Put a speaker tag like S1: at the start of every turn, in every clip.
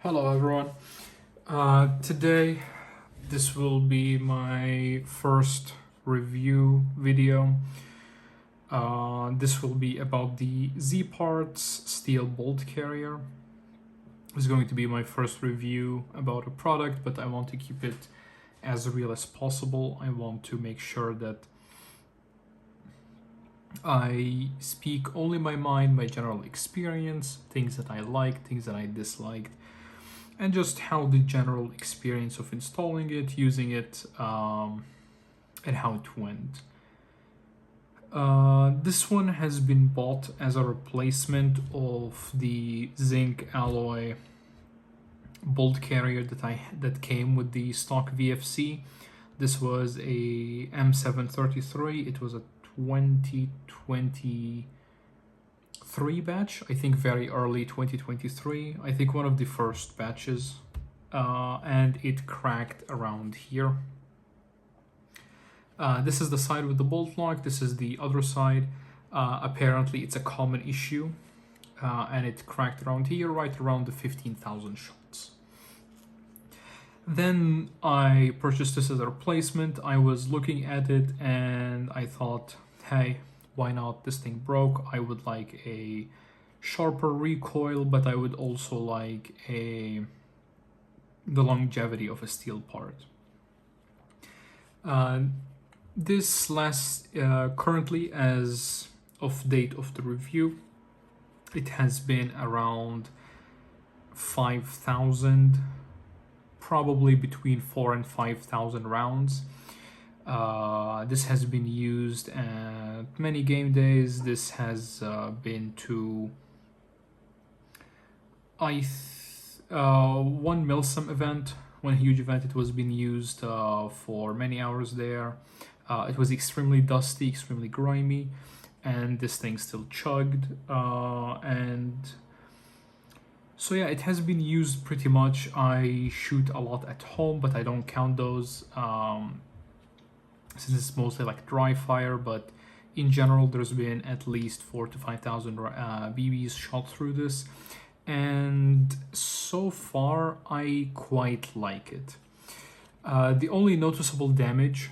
S1: Hello everyone. Today this will be my first review video. This will be about the Z Parts steel bolt carrier. It's going to be my first review about a product, but I want to keep it as real as possible. I want to make sure that I speak only my mind, my general experience, things that I liked, things that I disliked, and just how the general experience of installing it, using it, and how it went. This one has been bought as a replacement of the zinc alloy bolt carrier that came with the stock VFC. This was a M733. It was a 2023 batch, I think very early 2023, I think one of the first batches, and it cracked around here. This is the side with the bolt lock, this is the other side. Apparently it's a common issue, and it cracked around here, right around the 15,000 shots. Then I purchased this as a replacement. I was looking at it and I thought, hey, why not? This thing broke. I would like a sharper recoil, but I would also like the longevity of a steel part. This lasts currently, as of date of the review, it has been around 5,000, probably between 4,000 and 5,000 rounds. This has been used at many game days. This has been to one Milsim event, one huge event. It was being used for many hours there. It was extremely dusty, extremely grimy, and this thing still chugged. And so yeah, it has been used pretty much. I shoot a lot at home, but I don't count those since it's mostly like dry fire, but in general there's been at least 4,000 to 5,000 BBs shot through this, and so far I quite like it. The only noticeable damage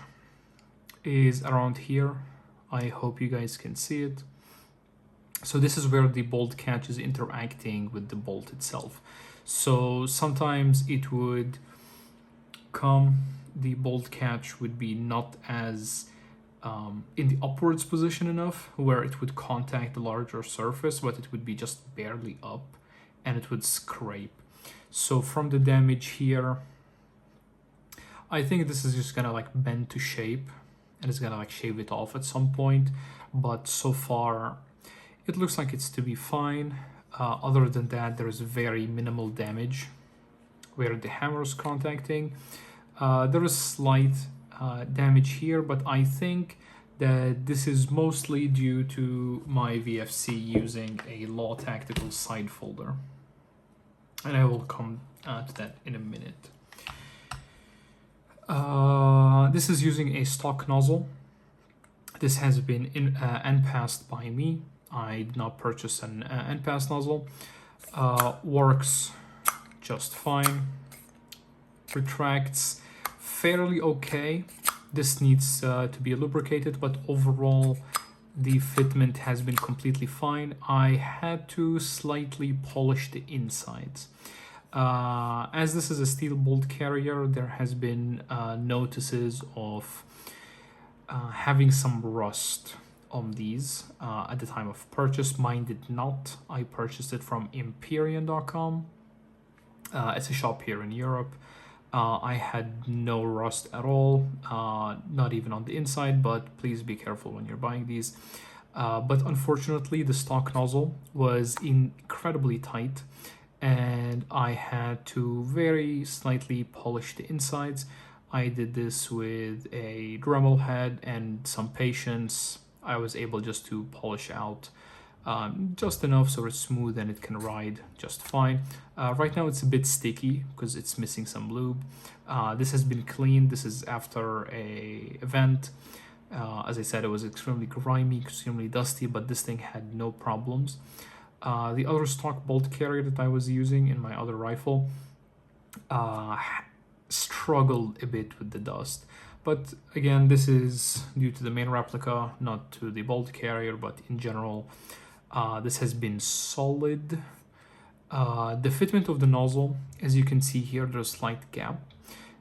S1: is around here. I hope you guys can see it. So this is where the bolt catch is interacting with the bolt itself. So sometimes it would come, the bolt catch would be not as in the upwards position enough where it would contact the larger surface, but it would be just barely up and it would scrape. So from the damage here, I think this is just gonna like bend to shape and it's gonna like shave it off at some point, but so far it looks like it's to be fine. Other than that, there's very minimal damage where the hammer is contacting. There is slight damage here, but I think that this is mostly due to my VFC using a Law Tactical side folder. And I will come to that in a minute. This is using a stock nozzle. This has been end passed by me. I did not purchase an end pass nozzle. Works just fine. Retracts fairly okay. This needs to be lubricated, but overall the fitment has been completely fine. I had to slightly polish the insides. As this is a steel bolt carrier, there has been notices of having some rust on these at the time of purchase. Mine did not. I purchased it from Empyrean.com. It's a shop here in Europe. I had no rust at all, not even on the inside, but please be careful when you're buying these. But unfortunately, the stock nozzle was incredibly tight, and I had to very slightly polish the insides. I did this with a Dremel head and some patience. I was able just to polish out just enough so it's smooth and it can ride just fine. Right now it's a bit sticky because it's missing some lube. This has been cleaned. This is after a event. As I said, it was extremely grimy, extremely dusty, but this thing had no problems. The other stock bolt carrier that I was using in my other rifle struggled a bit with the dust. But again, this is due to the main replica, not to the bolt carrier, but in general, this has been solid. The fitment of the nozzle, as you can see here, there's a slight gap.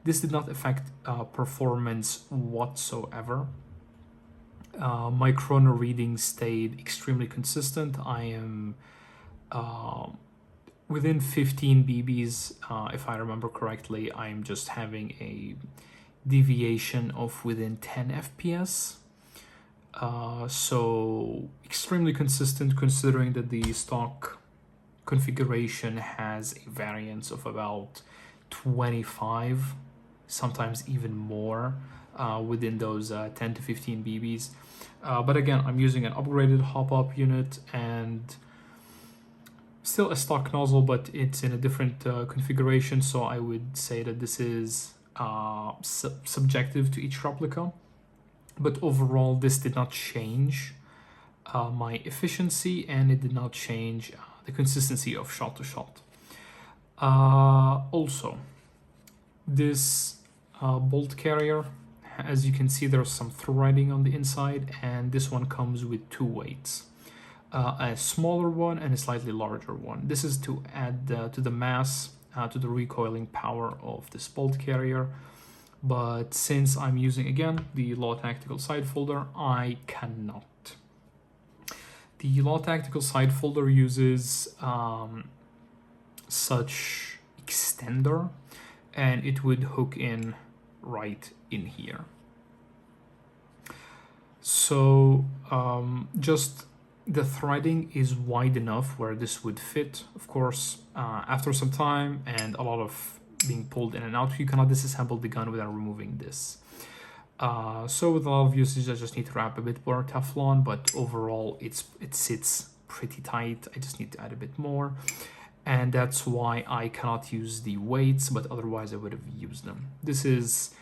S1: This did not affect performance whatsoever. My chrono reading stayed extremely consistent. I am within 15 BBs, if I remember correctly. I'm just having a deviation of within 10 FPS. So extremely consistent, considering that the stock configuration has a variance of about 25, sometimes even more, within those 10 to 15 BBs. But again, I'm using an upgraded hop-up unit and still a stock nozzle, but it's in a different configuration, so I would say that this is subjective to each replica. But overall, this did not change my efficiency, and it did not change the consistency of shot to shot. Also, this bolt carrier, as you can see, there's some threading on the inside, and this one comes with two weights. A smaller one and a slightly larger one. This is to add to the mass, to the recoiling power of this bolt carrier. But since I'm using, again, the Law Tactical side folder, I cannot. The Law Tactical side folder uses such extender, and it would hook in right in here. So just the threading is wide enough where this would fit. Of course, after some time and a lot of being pulled in and out, you cannot disassemble the gun without removing this. So with a lot of usage, I just need to wrap a bit more Teflon, but overall it sits pretty tight. I just need to add a bit more, and that's why I cannot use the weights, but otherwise I would have used them. This is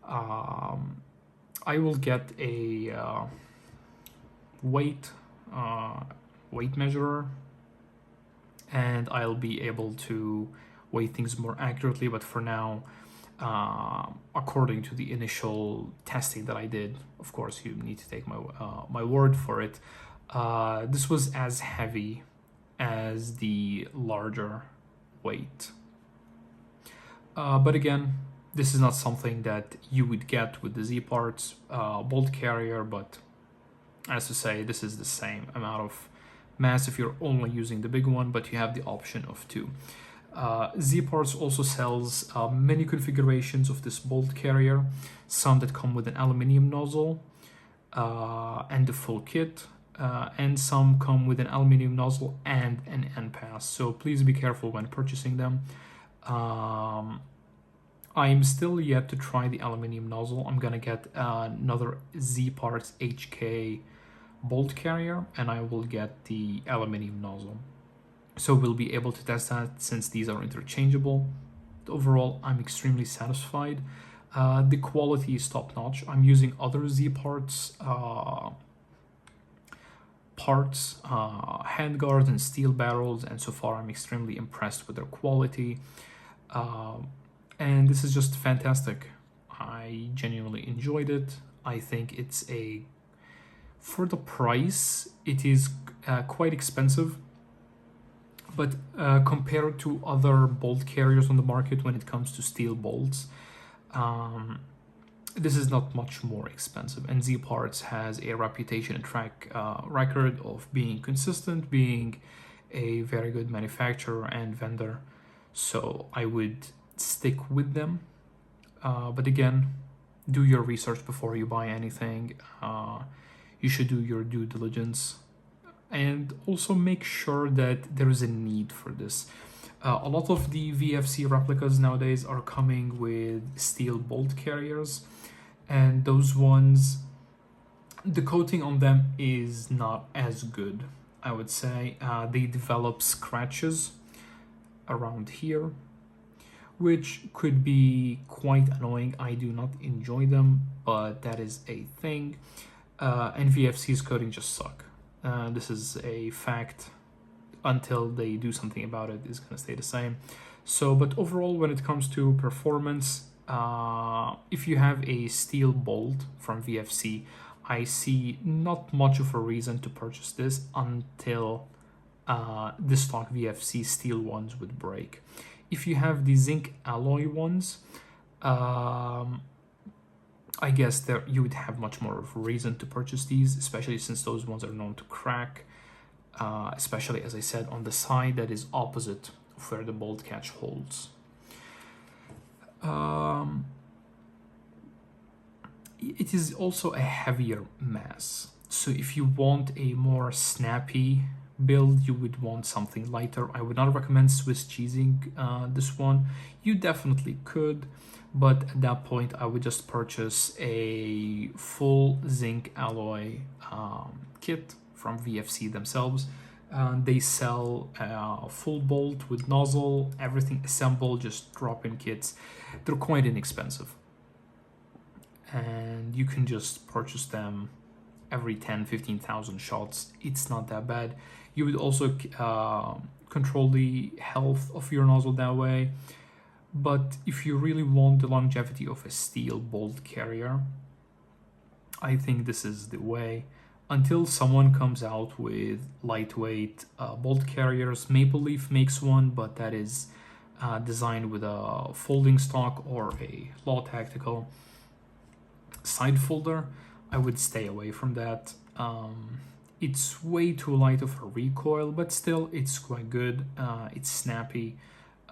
S1: I will get a weight measurer, and I'll be able to weigh things more accurately. But for now, according to the initial testing that I did, of course you need to take my word for it, this was as heavy as the larger weight. But again, this is not something that you would get with the Z parts bolt carrier, but as to say, this is the same amount of mass if you're only using the big one, but you have the option of two. Z Parts also sells many configurations of this bolt carrier, some that come with an aluminium nozzle and the full kit, and some come with an aluminium nozzle and an end pass, so please be careful when purchasing them. I'm still yet to try the aluminium nozzle. I'm gonna get another Z Parts HK bolt carrier, and I will get the aluminium nozzle. So we'll be able to test that since these are interchangeable. Overall, I'm extremely satisfied. The quality is top-notch. I'm using other Z Parts handguards and steel barrels, and so far I'm extremely impressed with their quality. And this is just fantastic. I genuinely enjoyed it. I think it's for the price, it is quite expensive. But compared to other bolt carriers on the market when it comes to steel bolts, this is not much more expensive. And Z Parts has a reputation and track record of being consistent, being a very good manufacturer and vendor. So I would stick with them. But again, do your research before you buy anything. You should do your due diligence. And also make sure that there is a need for this. A lot of the VFC replicas nowadays are coming with steel bolt carriers, and those ones, the coating on them is not as good, I would say. They develop scratches around here, which could be quite annoying. I do not enjoy them, but that is a thing. And VFC's coating just suck. This is a fact. until they do something about it, is going to stay the same. So, but overall, when it comes to performance, if you have a steel bolt from VFC, I see not much of a reason to purchase this until the stock VFC steel ones would break. If you have the zinc alloy ones, I guess there you would have much more of a reason to purchase these, especially since those ones are known to crack, especially, as I said, on the side that is opposite of where the bolt catch holds. It is also a heavier mass, so if you want a more snappy build, you would want something lighter. I would not recommend Swiss cheesing this one. You definitely could, but at that point I would just purchase a full zinc alloy kit from VFC themselves. They sell a full bolt with nozzle, everything assembled, just drop-in kits. They're quite inexpensive, and you can just purchase them every 10-15,000 shots. It's not that bad. You would also control the health of your nozzle that way. But if you really want the longevity of a steel bolt carrier, I think this is the way. Until someone comes out with lightweight bolt carriers. Maple Leaf makes one, but that is designed with a folding stock or a Law Tactical side folder. I would stay away from that. It's way too light of a recoil, but still it's quite good. It's snappy.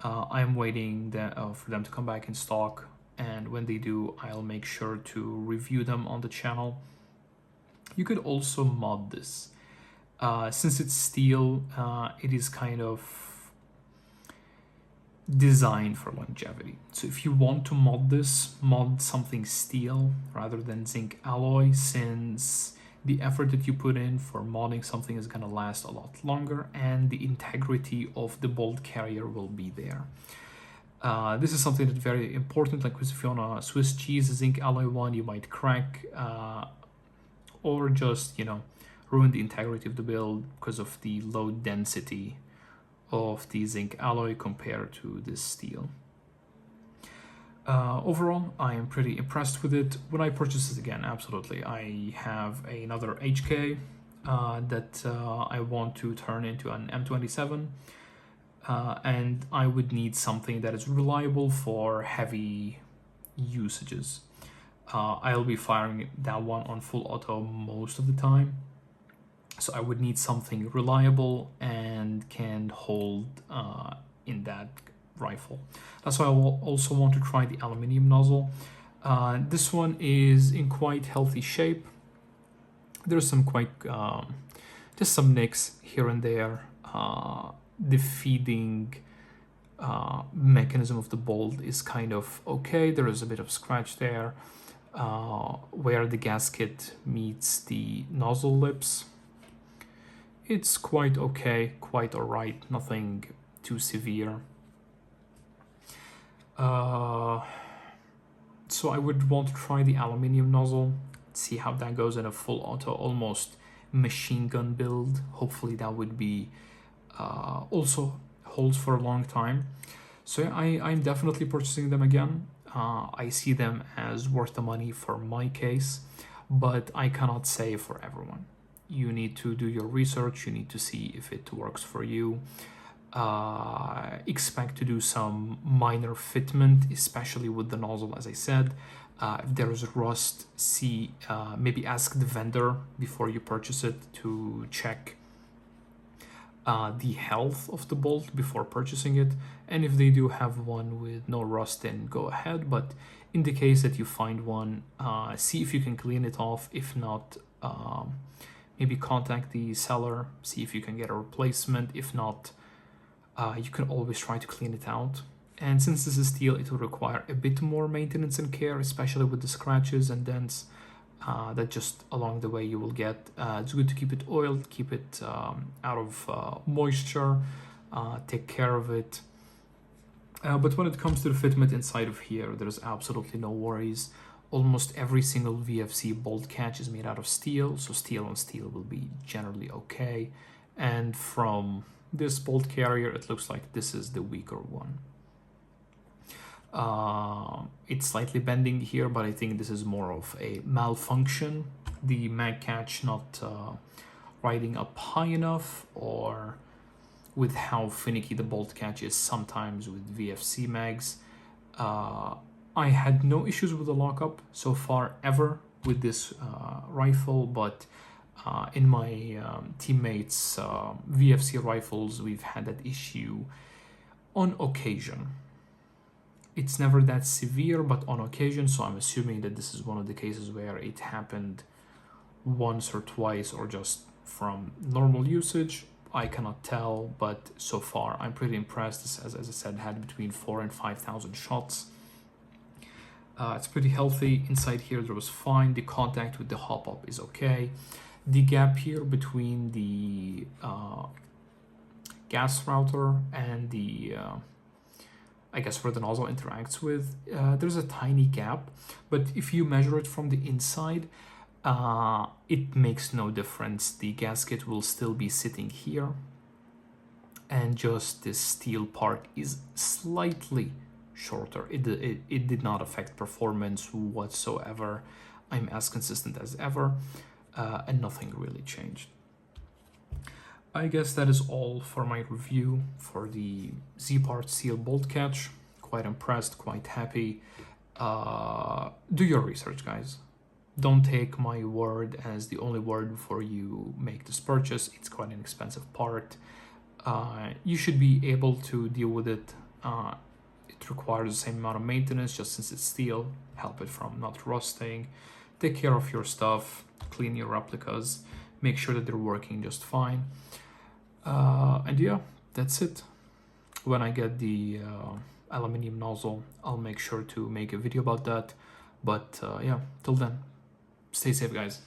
S1: I'm waiting for them to come back in stock, and when they do, I'll make sure to review them on the channel. You could also mod this. Since it's steel, it is kind of designed for longevity. So if you want to mod this, mod something steel rather than zinc alloy, since the effort that you put in for modding something is going to last a lot longer, and the integrity of the bolt carrier will be there. This is something that's very important. Like if you're on a Swiss cheese zinc alloy one, you might crack or just, ruin the integrity of the build because of the low density of the zinc alloy compared to this steel. Overall, I am pretty impressed with it. When I purchase it again, absolutely, I have another HK that I want to turn into an M27, and I would need something that is reliable for heavy usages. I'll be firing that one on full auto most of the time, so I would need something reliable and can hold in that rifle. That's why I will also want to try the aluminium nozzle. This one is in quite healthy shape. There's some quite just some nicks here and there. The feeding mechanism of the bolt is kind of okay. There is a bit of scratch there where the gasket meets the nozzle lips. It's quite okay, quite alright, nothing too severe. So I would want to try the aluminium nozzle, see how that goes in a full auto, almost machine gun build. Hopefully that would be also holds for a long time. So yeah, I'm definitely purchasing them again. I see them as worth the money for my case, but I cannot say for everyone. You need to do your research, you need to see if it works for you. Expect to do some minor fitment, especially with the nozzle, as I said. If there is rust, maybe ask the vendor before you purchase it to check the health of the bolt before purchasing it. And if they do have one with no rust, then go ahead. But in the case that you find one, see if you can clean it off. If not, maybe contact the seller, see if you can get a replacement. If not, you can always try to clean it out. And since this is steel, it will require a bit more maintenance and care, especially with the scratches and dents that just along the way you will get. It's good to keep it oiled, keep it out of moisture, take care of it. But when it comes to the fitment inside of here, there's absolutely no worries. Almost every single VFC bolt catch is made out of steel, so steel on steel will be generally okay. And from This bolt carrier, it looks like this is the weaker one. It's slightly bending here, but I think this is more of a malfunction. The mag catch not riding up high enough, or with how finicky the bolt catch is sometimes with VFC mags. I had no issues with the lockup so far ever with this rifle, but in my teammates' VFC rifles, we've had that issue on occasion. It's never that severe, but on occasion, so I'm assuming that this is one of the cases where it happened once or twice, or just from normal usage. I cannot tell, but so far I'm pretty impressed. This, as I said, had between 4,000 and 5,000 shots. It's pretty healthy. Inside here there was fine. The contact with the hop-up is okay. The gap here between the gas router and the I guess where the nozzle interacts with, there's a tiny gap, but if you measure it from the inside, it makes no difference. The gasket will still be sitting here, and just this steel part is slightly shorter. It did not affect performance whatsoever. I'm as consistent as ever, and nothing really changed. I guess that is all for my review for the Z-Part Seal Bolt Catch. Quite impressed, quite happy. Do your research, guys. Don't take my word as the only word before you make this purchase. It's quite an expensive part. You should be able to deal with it. It requires the same amount of maintenance, just since it's steel. Help it from not rusting. Take care of your stuff. Clean your replicas. Make sure that they're working just fine. And yeah, that's it. When I get the aluminium nozzle, I'll make sure to make a video about that. But yeah, till then, stay safe, guys.